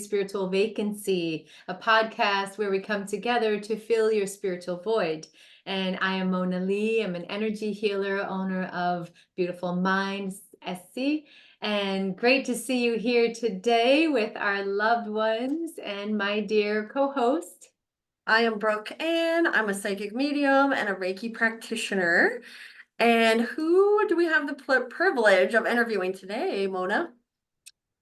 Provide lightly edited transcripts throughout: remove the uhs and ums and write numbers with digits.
Spiritual Vacancy, a podcast where we come together to fill your spiritual void. And I am Mona Lee. I'm an energy healer, owner of Beautiful Minds SC. And great to see you here today with our loved ones and my dear co-host. I am Brooke Ann. I'm a psychic medium and a Reiki practitioner. And who do we have the privilege of interviewing today, Mona?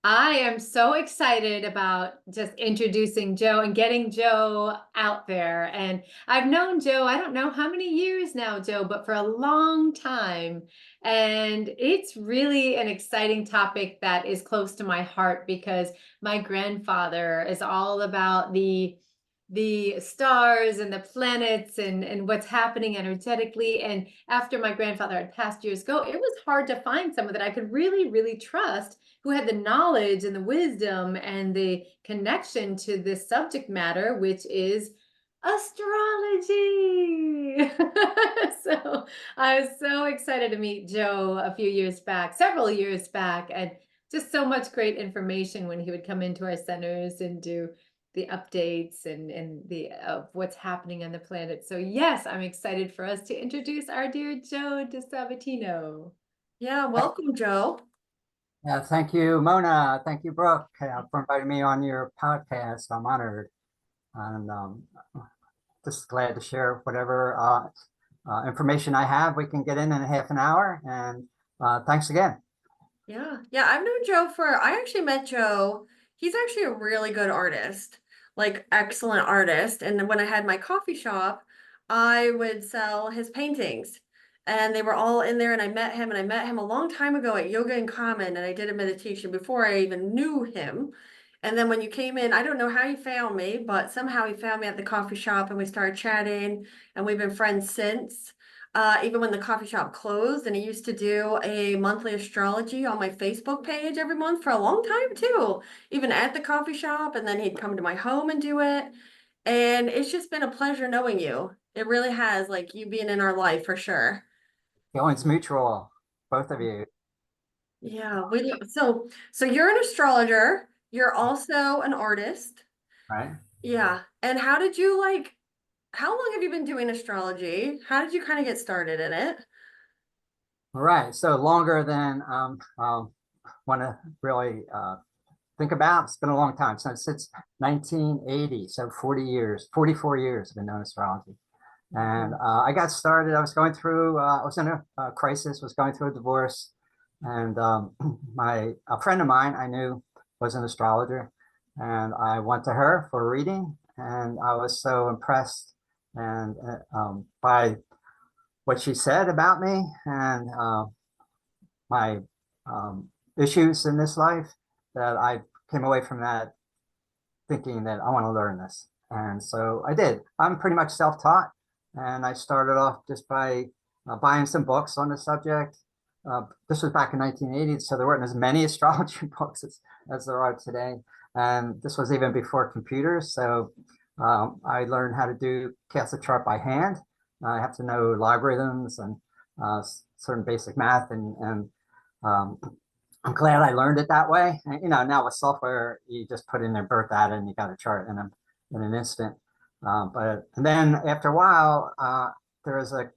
I am so excited about just introducing Joe and getting Joe out there. And I've known Joe, I don't know how many years now, Joe, but for a long time. And it's really an exciting topic that is close to my heart because my grandfather is all about the stars and the planets and what's happening energetically. And after my grandfather had passed years ago, it was hard to find someone that I could really, really trust who had the knowledge and the wisdom and the connection to this subject matter, which is astrology. So I was so excited to meet Joe a few years back, several years back, and just so much great information when he would come into our centers and do the updates and the of what's happening on the planet. So yes, I'm excited for us to introduce our dear Joe Disabatino. Yeah, welcome, Joe. Yeah, thank you, Mona. Thank you, Brooke, for inviting me on your podcast. I'm honored, and just glad to share whatever information I have. We can get in a half an hour, and thanks again. Yeah, I've known Joe I actually met Joe. He's actually a really good artist, like excellent artist. And when I had my coffee shop, I would sell his paintings. And they were all in there, and I met him, a long time ago at Yoga in Common, and I did a meditation before I even knew him. And then when you came in, I don't know how he found me, but somehow he found me at the coffee shop, and we started chatting, and we've been friends since. Even when the coffee shop closed, and he used to do a monthly astrology on my Facebook page every month for a long time too, even at the coffee shop, and then he'd come to my home and do it. And it's just been a pleasure knowing you. It really has, like you being in our life for sure. Feelings mutual, both of you. Yeah, so you're an astrologer, you're also an artist. Right? Yeah. And how long have you been doing astrology? How did you kind of get started in it? All right. So longer than want to really think about. It's been a long time since 1980. So 40 years, 44 years I've been doing astrology. And I got started. I was going through. I was in a crisis. Was going through a divorce, and a friend of mine I knew was an astrologer, and I went to her for a reading, and I was so impressed and by what she said about me and my issues in this life that I came away from that thinking that I want to learn this. And so I did. I'm pretty much self-taught, and I started off just by buying some books on the subject. This was back in 1980, so there weren't as many astrology books as there are today. And this was even before computers. So I learned how to cast a chart by hand. I have to know logarithms and certain basic math, and I'm glad I learned it that way. And, now with software, you just put in their birth data and you got a chart in an instant. And then after a while, there was a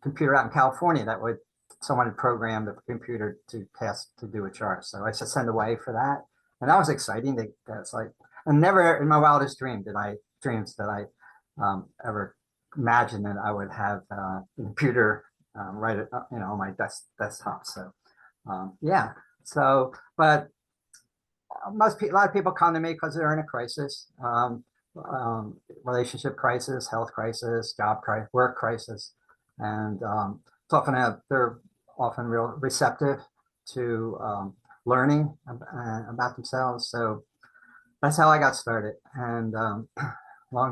computer out in California someone had programmed the computer to do a chart. So I should send away for that, and that was exciting. That's like, and never in my wildest dreams that I ever imagined that I would have a computer right at, on my desktop. So yeah. So, but a lot of people come to me because they're in a crisis, relationship crisis, health crisis, job crisis, work crisis, and they're often real receptive to learning about themselves. So that's how I got started. And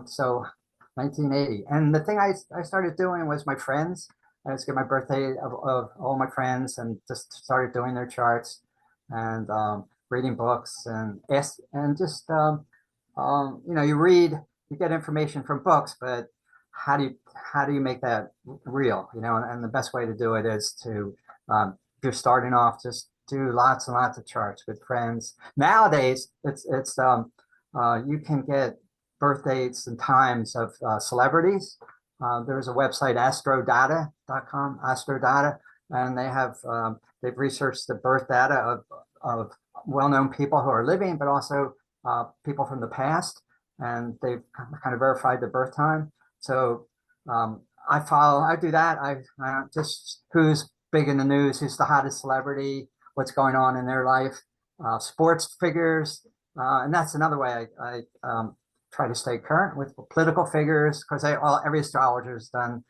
so 1980. And the thing I started doing was my friends. I just get my birthday of all my friends and just started doing their charts and reading books and ask and just you read, you get information from books, but how do you make that real? And the best way to do it is to if you're starting off, just do lots and lots of charts with friends. Nowadays, it's you can get birth dates and times of celebrities. There's a website, astrodata.com, Astrodata, and they've researched the birth data of well-known people who are living, but also people from the past, and they've kind of verified the birth time. So I do that. I just who's big in the news, who's the hottest celebrity, what's going on in their life, sports figures, and that's another way I try to stay current with political figures because every astrologer has done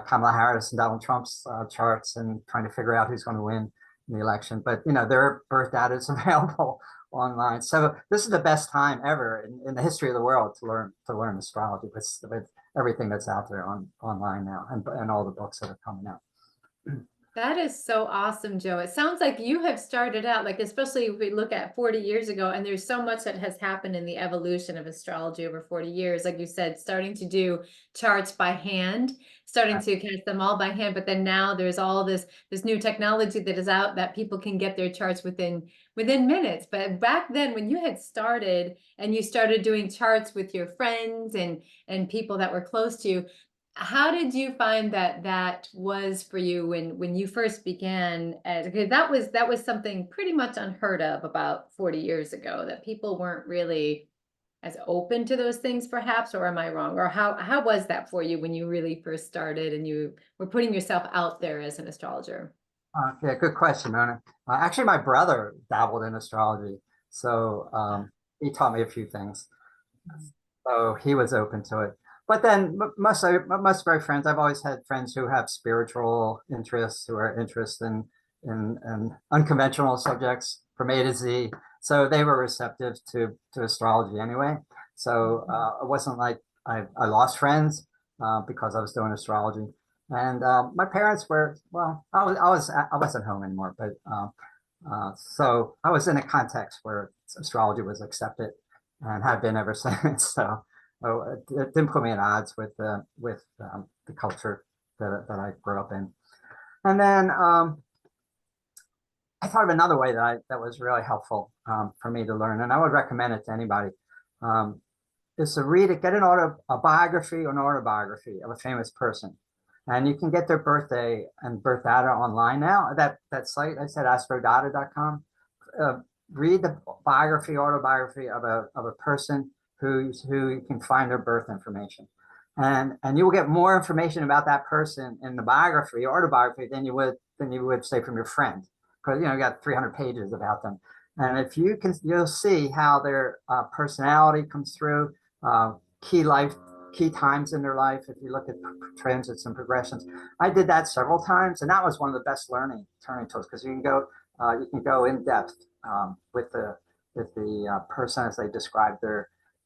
Kamala Harris and Donald Trump's charts and trying to figure out who's going to win the election. But their birth data is available online. So this is the best time ever in the history of the world to learn astrology with everything that's out there online now and all the books that are coming out. That is so awesome, Joe. It sounds like you have started out, like, especially if we look at 40 years ago, and there's so much that has happened in the evolution of astrology over 40 years. Like you said, starting to do charts by hand, starting to cast them all by hand, but then now there's all this new technology that is out that people can get their charts within minutes. But back then when you had started and you started doing charts with your friends and people that were close to you, how did you find that was for you when you first began? Because that was something pretty much unheard of about 40 years ago, that people weren't really as open to those things, perhaps, or am I wrong? Or how was that for you when you really first started and you were putting yourself out there as an astrologer? Yeah, good question, Mona. Actually, my brother dabbled in astrology, so he taught me a few things. So he was open to it. But then most of my friends, I've always had friends who have spiritual interests, who are interested in unconventional subjects from A to Z. So they were receptive to astrology anyway. So it wasn't like I lost friends because I was doing astrology. And my parents were, well, I wasn't home anymore, but so I was in a context where astrology was accepted and have been ever since. So it didn't put me at odds with the culture that I grew up in. And then I thought of another way that was really helpful for me to learn, and I would recommend it to anybody. Um, is to read it, get a biography or an autobiography of a famous person, and you can get their birthday and birth data online now. That site I said, astrodata.com. Read the biography, autobiography of a person who you can find their birth information, and you will get more information about that person in the biography or autobiography than you would say from your friend, because you got 300 pages about them. And if you can, you'll see how their personality comes through, uh, key life key times in their life. If you look at transits and progressions, I did that several times, and that was one of the best turning tools, because you can go in depth with the person as they describe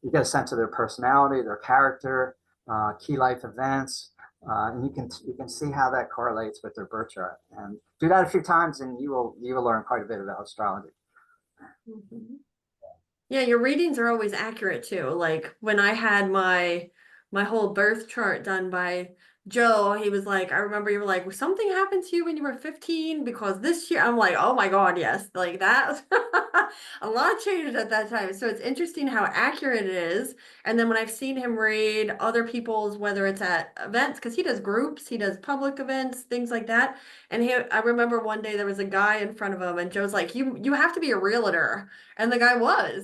you get a sense of their personality, their character, key life events, and you can see how that correlates with their birth chart. And do that a few times, and you will learn quite a bit about astrology. Mm-hmm. Yeah, your readings are always accurate too. Like when I had my whole birth chart done by Joe, he was like, I remember you were like, something happened to you when you were 15 because this year, I'm like, oh my God, yes. Like that, a lot changed at that time. So it's interesting how accurate it is. And then when I've seen him read other people's, whether it's at events, because he does groups, he does public events, things like that. And I remember one day there was a guy in front of him, and Joe's like, you have to be a realtor. And the guy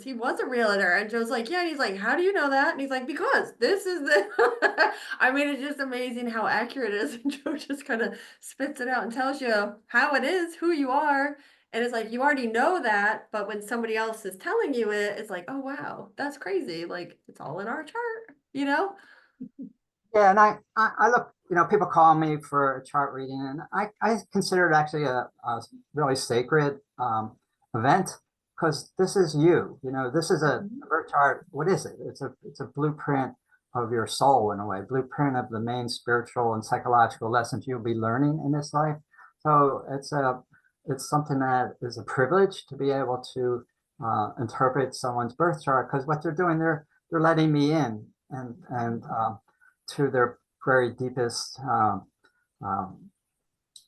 he was a realtor. And Joe's like, yeah. And he's like, how do you know that? And he's like, because this is the, I mean, it's just amazing how accurate it is. And Joe just kind of spits it out and tells you how it is, who you are. And it's like, you already know that. But when somebody else is telling you it, it's like, oh, wow, that's crazy. Like, it's all in our chart, you know? Yeah, and I look, people call me for a chart reading, and I consider it actually a really sacred event, because this is you. You know, this is a birth chart. What is it? It's a blueprint of your soul in a way, blueprint of the main spiritual and psychological lessons you'll be learning in this life. So it's something that is a privilege to be able to interpret someone's birth chart, because what they're doing, they're letting me in and to their very deepest um,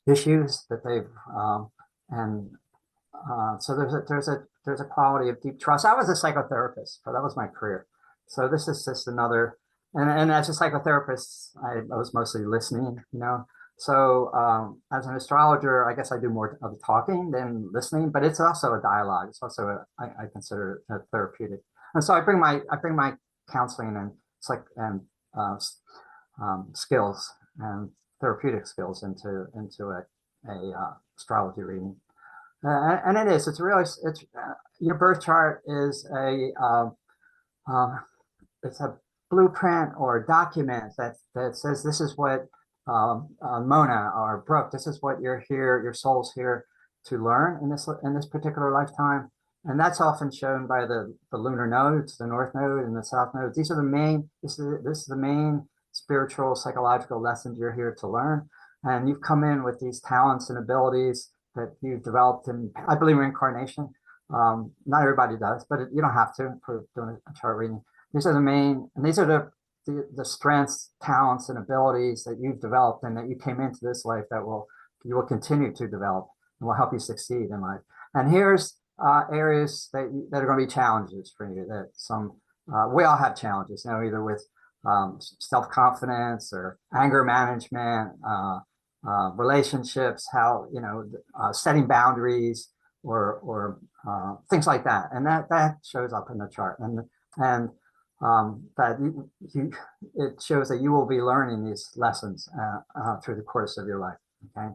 issues that they've and so there's a quality of deep trust. I was a psychotherapist, so that was my career. So this is just another, and as a psychotherapist, I was mostly listening, you know. So as an astrologer, I guess I do more of the talking than listening, but it's also a dialogue. It's also I consider it therapeutic. And so I bring my counseling and uh, skills and therapeutic skills into a astrology reading. And it is. It's really. It's your birth chart is uh, it's a blueprint or a document that says this is what Mona or Brooke. This is what you're here. Your soul's here to learn in this particular lifetime, and that's often shown by the lunar nodes, the north node and the south node. These are the main. This is the main spiritual psychological lessons you're here to learn, and you've come in with these talents and abilities that you've developed. And I believe in reincarnation. Not everybody does, but you don't have to for doing a chart reading. These are the main, and these are the strengths, talents, and abilities that you've developed and that you came into this life that you will continue to develop and will help you succeed in life. And here's areas that are going to be challenges for you. That we all have challenges, you know, either with self-confidence or anger management, relationships, how, you know, setting boundaries or things like that. And that shows up in the chart. And that it shows that you will be learning these lessons through the course of your life. Okay.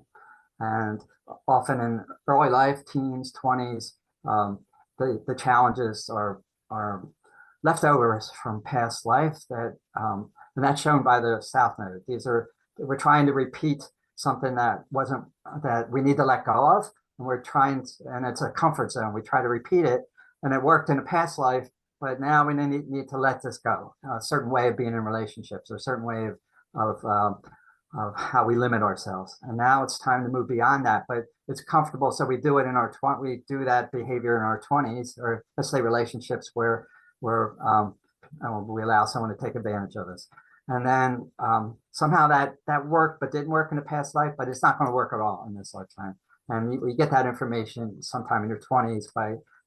And often in early life, teens, 20s, the challenges are leftovers from past life and that's shown by the south node. We're trying to repeat something that we need to let go of, and and it's a comfort zone. We try to repeat it, and it worked in a past life, but now we need to let this go. A certain way of being in relationships, or a certain way of how we limit ourselves. And now it's time to move beyond that, but it's comfortable. So we do it we do that behavior in our 20s, or let's say relationships where we allow someone to take advantage of us. And then somehow that worked, but didn't work in a past life, but it's not going to work at all in this lifetime. And you get that information sometime in your 20s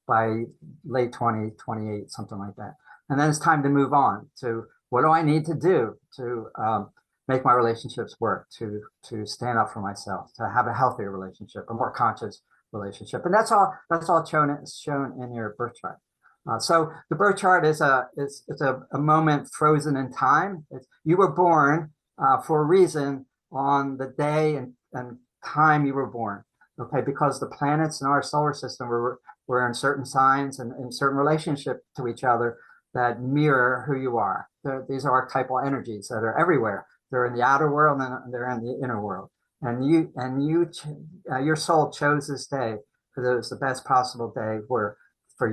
by late 20, 28, something like that. And then it's time to move on to what do I need to do to make my relationships work, to stand up for myself, to have a healthier relationship, a more conscious relationship. And that's all shown in your birth chart. So the birth chart is a moment frozen in time. You were born for a reason on the day and time you were born. Okay, because the planets in our solar system were in certain signs and in certain relationship to each other that mirror who you are. These are archetypal energies that are everywhere. They're in the outer world and they're in the inner world. And your soul chose this day because it was the best possible day for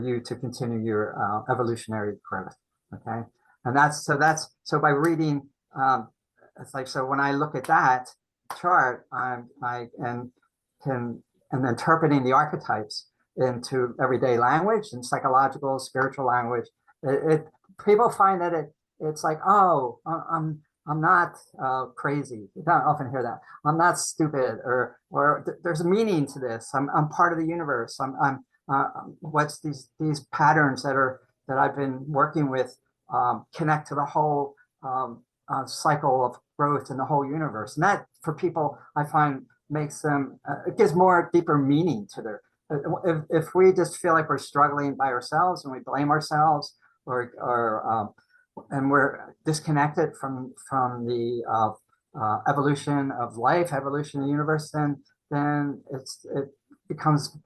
you to continue your evolutionary growth. Okay, and so by reading, it's like, so when I look at that chart, and interpreting the archetypes into everyday language and psychological, spiritual language, people find that it's like, oh, I'm not crazy. You don't often hear that. I'm not stupid, or there's a meaning to this. I'm part of the universe. What's these patterns that I've been working with connect to the whole cycle of growth in the whole universe. And that, for people, I find makes them, it gives more deeper meaning to their, if we just feel like we're struggling by ourselves and we blame ourselves and we're disconnected from the evolution of life, evolution of the universe, then it becomes,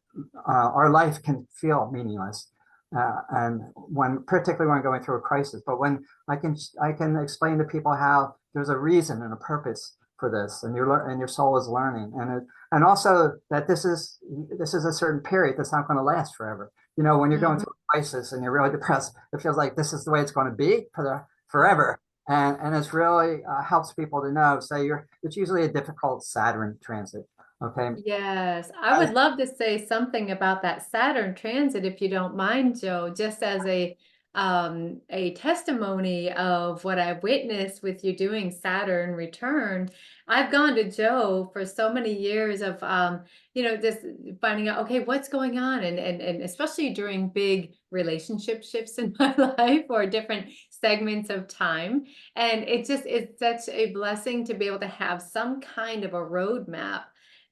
our life can feel meaningless. And particularly when going through a crisis, but when I can explain to people how there's a reason and a purpose for this, and your soul is learning, and also that this is a certain period that's not going to last forever. when you're going Mhm. through a crisis and you're really depressed, it feels like this is the way it's going to be forever. And it's really helps people to know. So it's usually a difficult Saturn transit. Okay. Yes, I would love to say something about that Saturn transit if you don't mind, Joe, just as a testimony of what I've witnessed with you doing Saturn return. I've gone to Joe for so many years of just finding out, okay, what's going on, and especially during big relationship shifts in my life or different segments of time. And it's such a blessing to be able to have some kind of a roadmap.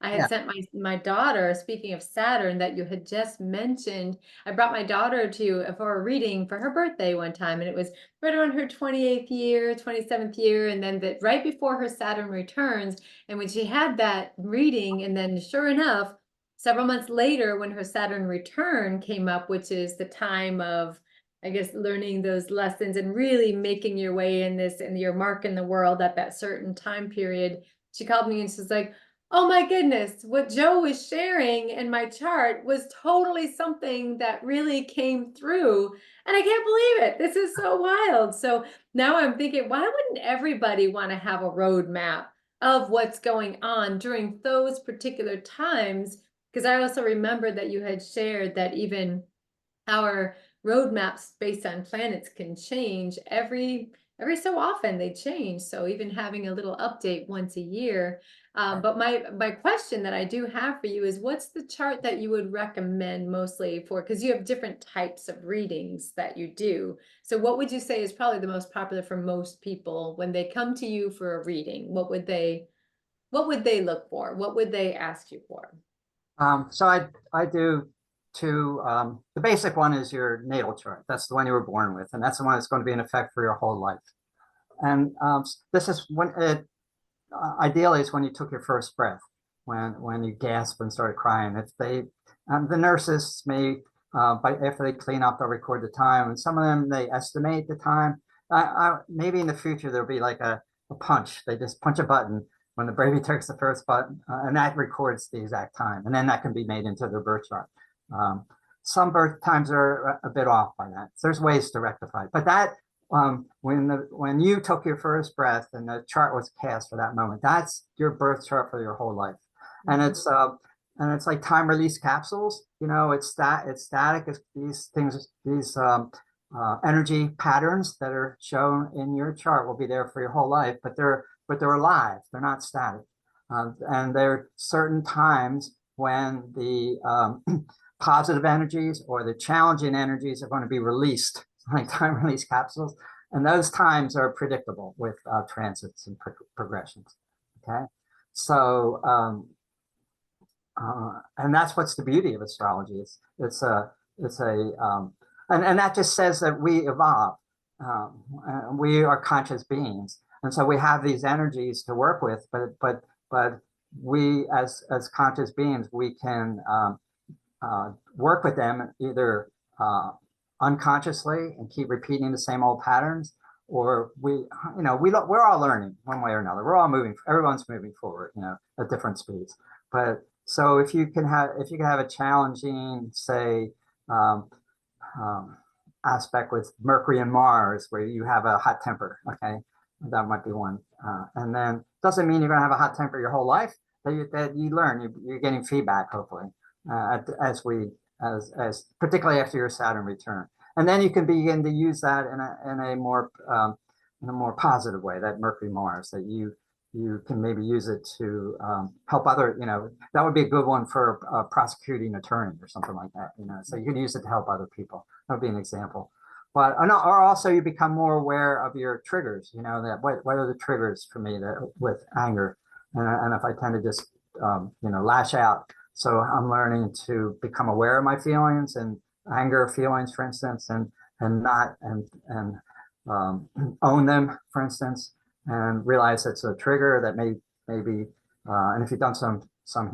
I had Yeah. sent my daughter, speaking of Saturn that you had just mentioned, I brought my daughter to for a reading for her birthday one time, and it was right around her 28th year, 27th year, and then right before her Saturn returns. And when she had that reading, and then sure enough, several months later, when her Saturn return came up, which is the time of, I guess, learning those lessons and really making your way in this and your mark in the world at that certain time period, she called me and she's like, oh my goodness, what Joe was sharing in my chart was totally something that really came through. And I can't believe it. This is so wild. So now I'm thinking, why wouldn't everybody want to have a roadmap of what's going on during those particular times? Because I also remember that you had shared that even our roadmaps based on planets can change every so often. They change, so even having a little update once a year. But my question that I do have for you is, what's the chart that you would recommend mostly for, because you have different types of readings that you do, so what would you say is probably the most popular for most people when they come to you for a reading? What would they look for? What would they ask you for? So I do two. The basic one is your natal chart. That's the one you were born with, and that's the one that's going to be in effect for your whole life. And this is when it ideally is when you took your first breath, when you gasped and started crying. If they, the nurses may, after they clean up, they'll record the time, and some of them they estimate the time. Maybe in the future there'll be like a punch. They just punch a button when the baby takes the first button, and that records the exact time, and then that can be made into their birth chart. Um, some birth times are a bit off by that. So there's ways to rectify it, but that when you took your first breath and the chart was cast for that moment, that's your birth chart for your whole life. And Mhm. it's like time release capsules. It's static. It's these things, these energy patterns that are shown in your chart will be there for your whole life, but they're alive. They're not static. And there are certain times when the positive energies or the challenging energies are going to be released, like time release capsules. And those times are predictable with transits and progressions. Okay. So, and that's what's the beauty of astrology. And that just says that we evolve. We are conscious beings, and so we have these energies to work with. But we, as conscious beings, we can work with them either unconsciously and keep repeating the same old patterns, or we're all learning one way or another. We're all moving. Everyone's moving forward, at different speeds. But so if you can have a challenging, say, um, um, aspect with Mercury and Mars, where you have a hot temper, okay, that might be one. And then doesn't mean you're going to have a hot temper your whole life. That you learn. You're getting feedback, hopefully, as particularly after your Saturn return, and then you can begin to use that in a more positive way. That Mercury Mars, that you can maybe use it to help other. That would be a good one for a prosecuting attorney or something like that. So you can use it to help other people. That would be an example. But or also you become more aware of your triggers. That what are the triggers for me that with anger, and if I tend to just lash out. So I'm learning to become aware of my feelings and anger feelings, for instance, and not own them, for instance, and realize it's a trigger that maybe and if you've done some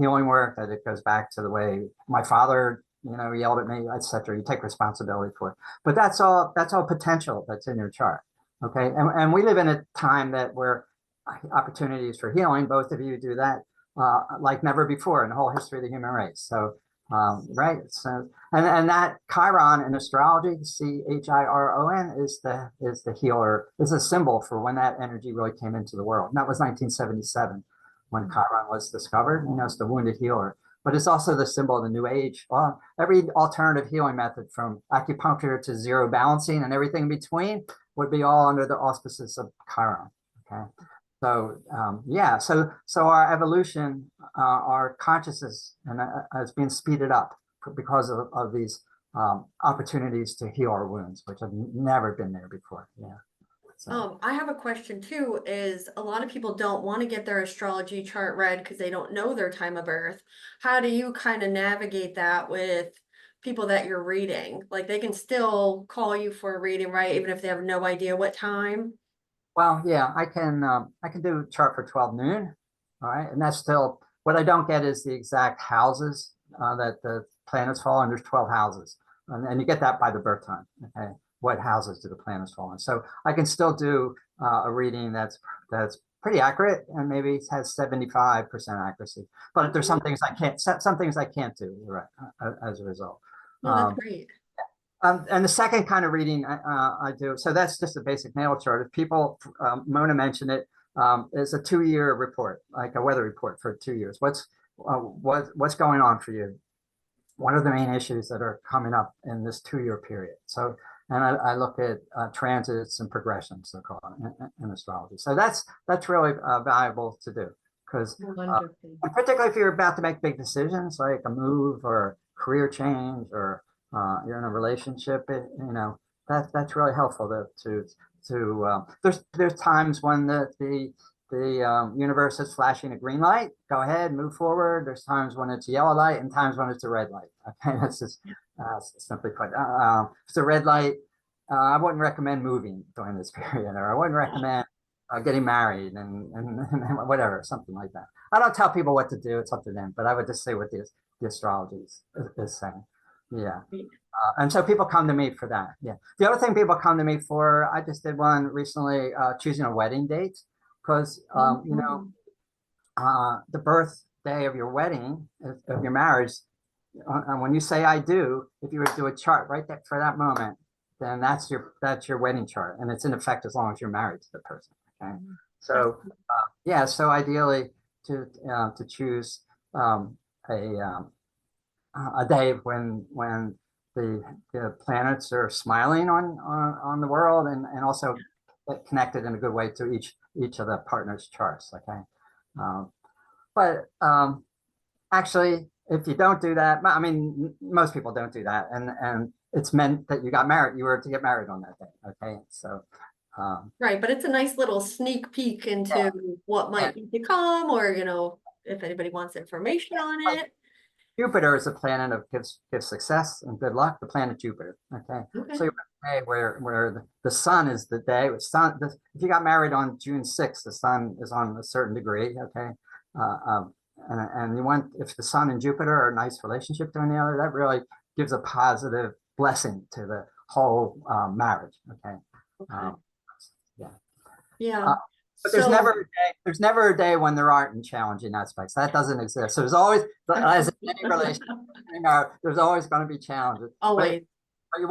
healing work, that it goes back to the way my father yelled at me, etc. You take responsibility for it, but that's all potential that's in your chart. Okay, and we live in a time where opportunities for healing. Both of you do that like never before in the whole history of the human race. So Right. So, and that Chiron in astrology, Chiron, is the healer, is a symbol for when that energy really came into the world. And that was 1977 when Chiron was discovered. You know, it's the wounded healer, but it's also the symbol of the new age. Well, every alternative healing method from acupuncture to zero balancing and everything in between would be all under the auspices of Chiron. Okay. So yeah, so our evolution, our consciousness, and has been speeded up because of these opportunities to heal our wounds, which have never been there before. Yeah. So. I have a question too, is a lot of people don't want to get their astrology chart read because they don't know their time of birth. How do you kind of navigate that with people that you're reading? Like they can still call you for a reading, right? Even if they have no idea what time. Well, yeah, I can do a chart for 12 noon. All right. And that's still what I don't get is the exact houses that the planets fall in. There's 12 houses. And you get that by the birth time. Okay. What houses do the planets fall in? So I can still do a reading that's pretty accurate and maybe has 75% accuracy. But there's some things I can't, some things I can't do, right, as a result. No, that's great. And the second kind of reading I do, so that's just a basic natal chart. If people, Mona mentioned it, is a 2-year report, like a weather report for 2 years. What's going on for you? What are the main issues that are coming up in this 2-year period? So, and I look at transits and progressions, so called in astrology. So that's really valuable to do because, particularly if you're about to make big decisions like a move or career change or you're in a relationship, you know, that's really helpful to there's times when the universe is flashing a green light. Go ahead, move forward. There's times when it's a yellow light and times when it's a red light. Okay, that's just simply put. If it's a red light, I wouldn't recommend moving during this period, or I wouldn't recommend getting married and whatever, something like that. I don't tell people what to do; it's up to them. But I would just say what the astrology is saying. Yeah. And so people come to me for that. Yeah. The other thing people come to me for, I just did one recently, choosing a wedding date, because you know, the birthday of your wedding, of your marriage, and when you say I do, if you were to do a chart right there for that moment, then that's your wedding chart, and it's in effect as long as you're married to the person. Okay. So yeah. So ideally, to choose a day when the planets are smiling on the world and also get connected in a good way to each of the partners' charts. Okay, but actually, if you don't do that, I mean, most people don't do that, and it's meant that you got married. You were to get married on that day. Okay, so. Right, but it's a nice little sneak peek into what might be to come, or you know, if anybody wants information on it. Jupiter is a planet of gives success and good luck. The planet Jupiter. Okay. So you're a day where the sun is the day. If you got married on June 6th, the sun is on a certain degree. Okay. And you want, if the sun and Jupiter are a nice relationship to one another, that really gives a positive blessing to the whole marriage. Okay. Yeah. Yeah. But there's never a day when there aren't challenging aspects. That doesn't exist. So there's always, as in any relationship, you know, there's always going to be challenges. Always. But you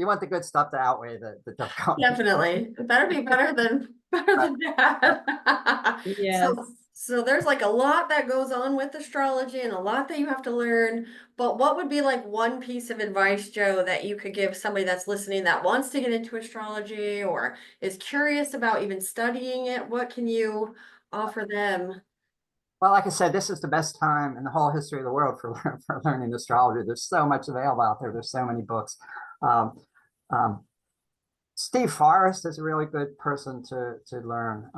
want the good stuff to outweigh the difficult. Definitely. It better be better than that. Yes. So there's like a lot that goes on with astrology and a lot that you have to learn. But what would be like one piece of advice, Joe, that you could give somebody that's listening that wants to get into astrology or is curious about even studying it? What can you offer them? Well, like I said, this is the best time in the whole history of the world for learning astrology. There's so much available out there. There's so many books. Um, um, Steve Forrest is a really good person to learn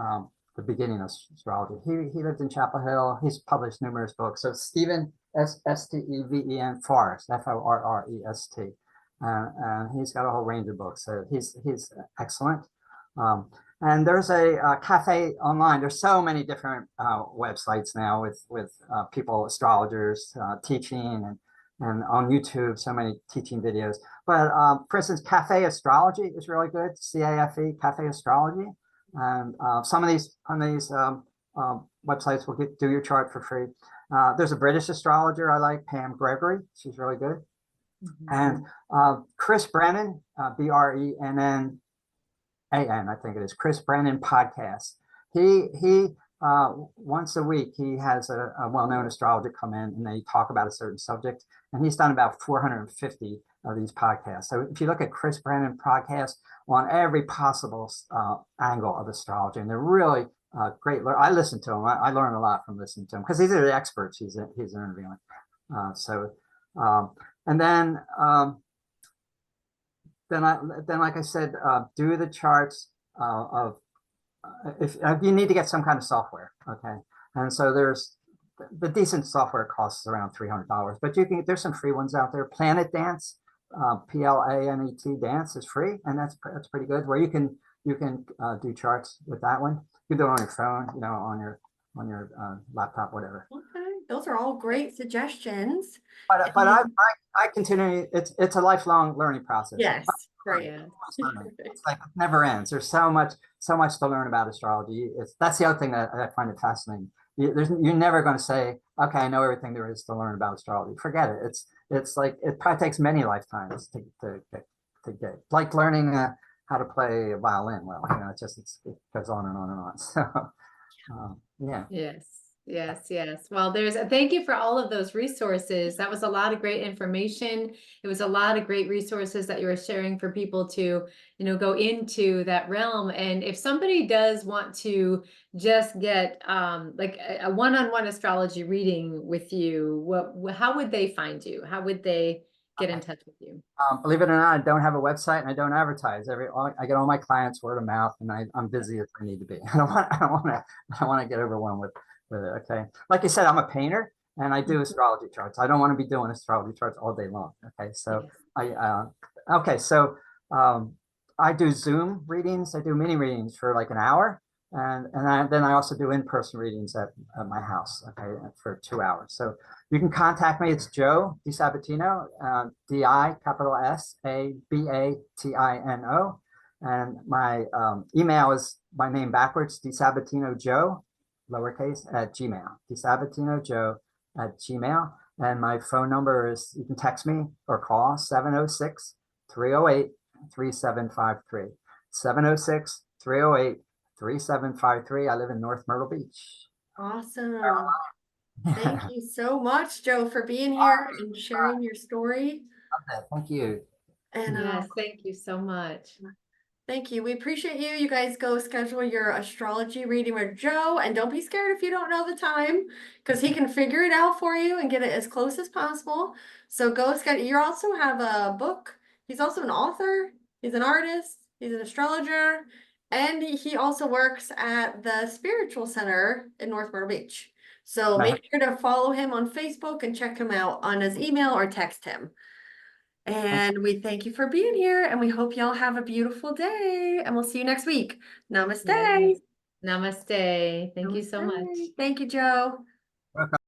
the beginning of astrology. He lived in Chapel Hill. He's published numerous books. So Stephen Steven Forrest, Forrest, and he's got a whole range of books. So he's excellent. And there's a cafe online. There's so many different websites now with people, astrologers, teaching and on YouTube, so many teaching videos. But for instance, Cafe Astrology is really good. CAFE, Cafe Astrology. And some of these on these websites will do your chart for free. There's a British astrologer I like, Pam Gregory. She's really good. And Chris Brennan, Brennan, I think it is, Chris Brennan podcast. He once a week he has a well-known astrologer come in and they talk about a certain subject, and he's done about 450 of these podcasts. So if you look at Chris Brennan podcast on every possible angle of astrology, and they're really great. I listen to him. I learn a lot from listening to him because these are the experts he's interviewing. And then like I said, do the charts of if you need to get some kind of software, okay. And so there's the decent software costs around $300, but there's some free ones out there. Planet Dance, Planet Dance is free, and that's pretty good. Where you can do charts with that one. You can do it on your phone, on your laptop, whatever. Okay, those are all great suggestions. But I continue. It's a lifelong learning process. Yes, great. It's like it never ends. There's so much to learn about astrology. That's the other thing that I find it fascinating. You're never going to say, okay, I know everything there is to learn about astrology. Forget it. It's like it probably takes many lifetimes to get like learning how to play a violin. Well, it goes on and on and on. So yeah. Yes. Well, thank you for all of those resources. That was a lot of great information. It was a lot of great resources that you were sharing for people to, go into that realm. And if somebody does want to just get like a one-on-one astrology reading with you, how would they find you? How would they get in touch with you? Believe it or not, I don't have a website and I don't advertise. I get all my clients word of mouth, and I'm busy as I need to be. I don't want to get overwhelmed with it. Okay, like you said, I'm a painter and I do astrology charts. I don't want to be doing astrology charts all day long. Okay, so I do Zoom readings. I do mini readings for like an hour, and then I also do in-person readings at my house. Okay, for 2 hours. So you can contact me. It's Joe Disabatino, Disabatino, and my email is my name backwards, Disabatino Joe, lowercase, at Gmail. Disabatino Joe at Gmail. And my phone number is, you can text me or call 706-308-3753. 706-308-3753. I live in North Myrtle Beach. Awesome. Thank you so much, Joe, for being here and sharing your story. Okay, thank you. And yes, thank you so much. Thank you. We appreciate you. You guys go schedule your astrology reading with Joe, and don't be scared if you don't know the time, because he can figure it out for you and get it as close as possible. So go schedule. You also have a book. He's also an author. He's an artist. He's an astrologer. And he also works at the Spiritual Center in North Myrtle Beach. So make sure to follow him on Facebook and check him out on his email or text him. And we thank you for being here, and we hope y'all have a beautiful day, and we'll see you next week. Namaste. Yes. Namaste. Thank you so much. Thank you, Joe. Welcome.